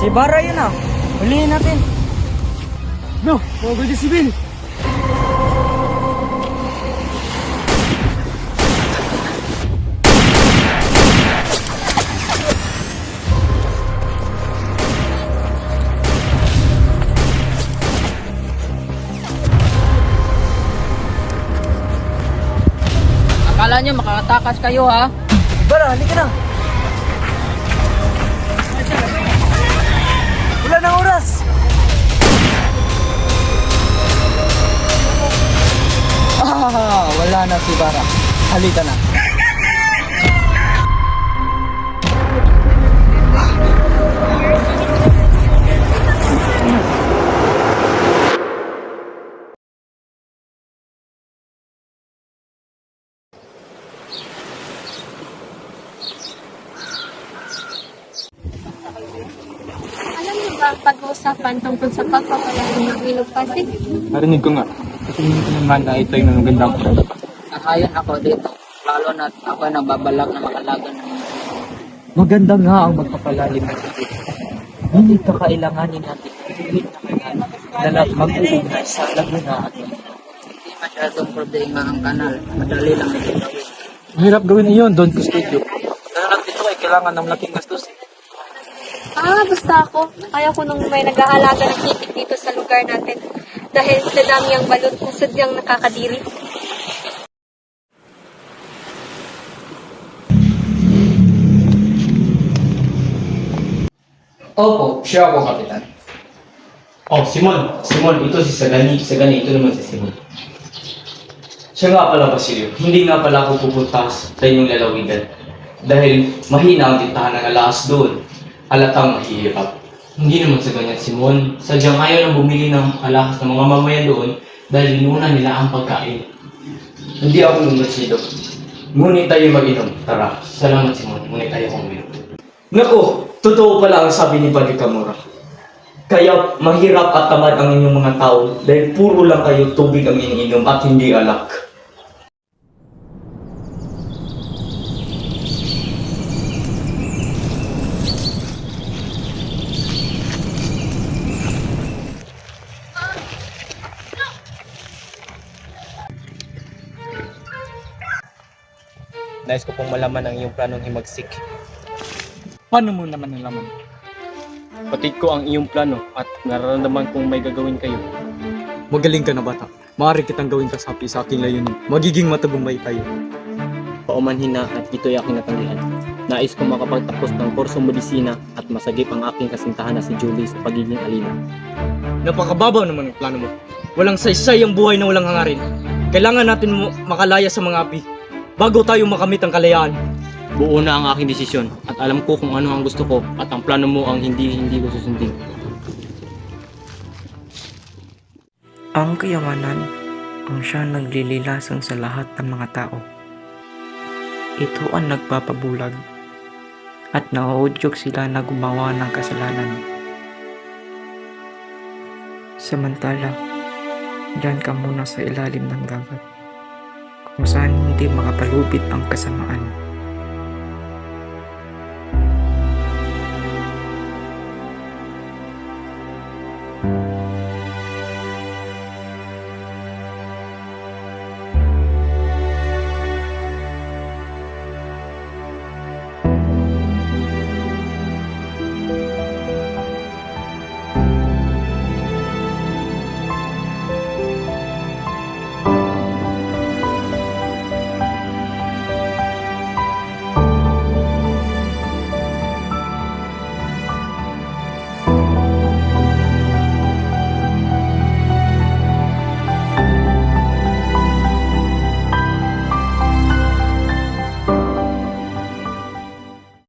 Si Bara yun ah. Hulihin natin. No, pagod si Bill. Akala nyo makakatakas kayo ha? Bara, halika na. Wala na oras. Wala na si Bara. Halika na. Alam niyo ba ang pag-uusapan tungkol sa pagpapalaki ng ilog Pasig? Narinig ko nga. Kasi hindi ko naman na ito yung magandang product. Nakayon ako dito. Lalo na ako nababalak na makalaga ng Maganda nga ang magpapalalim ng tubig. Ngunit kakailanganin natin tuwid na kanal na mag-uunay sa laguna at hindi masyadong problema ang kanal. Madali lang ito gawin. Mahirap gawin iyon, Don Custodio. Dahil dito ay kailangan ng malaking gastos. Basta ako. Kaya ko nung may nag-aalaga ng hipit dito sa lugar natin. Dahil sa dami ang balot na sadyang nakakadiri. Opo, siya ako, Kapitan. Oh, Simon. Simon, ito si Sagani. Sagani, ito naman si Simon. Siya nga pala, Basilio. Hindi nga pala ako pupunta sa inyong lalawigan. Dahil mahina ang tintahan ng alahas doon. Halatang mahihirap. Hindi naman sa ganyan, Simon. Sadyang ayaw nang bumili ng alahas ng mga mamayan doon dahil inuna nila ang pagkain. Hindi ako lumasido. Ngunit tayo mag-inom. Tara, salamat, Simon. Ngunit tayo kuminom. Naku, totoo pala ang sabi ni Padre Camora. Kaya mahirap at tamad ang inyong mga tao dahil puro lang kayo tubig ang iniinom at hindi alak. Nais ko pong malaman ang iyong planong himagsik. Paano mo naman nalaman? Patid ko ang iyong plano at nararamdaman kong may gagawin kayo. Magaling ka na bata. Maaari kitang gawing kasapi sa aking layunin. Magiging matagumpay tayo. Paumanhin na at ito'y aking natangian. Nais ko makapagtapos ng kursong medisina at masagip ang aking kasintahan na si Julie sa pagiging alina. Napakababaw naman ang plano mo. Walang saysay ang buhay na walang hangarin. Kailangan natin makalaya sa mga api bago tayo makamit ang kalayaan. Buo na ang aking desisyon at alam ko kung ano ang gusto ko at ang plano mo ang hindi ko susundin. Ang kayamanan ang siyang naglililasang sa lahat ng mga tao. Ito ang nagpapabulag at nauudyok sila na gumawa ng kasalanan. Samantala, diyan ka muna sa ilalim ng dagat kung saan hindi makapalubit ang kasamaan.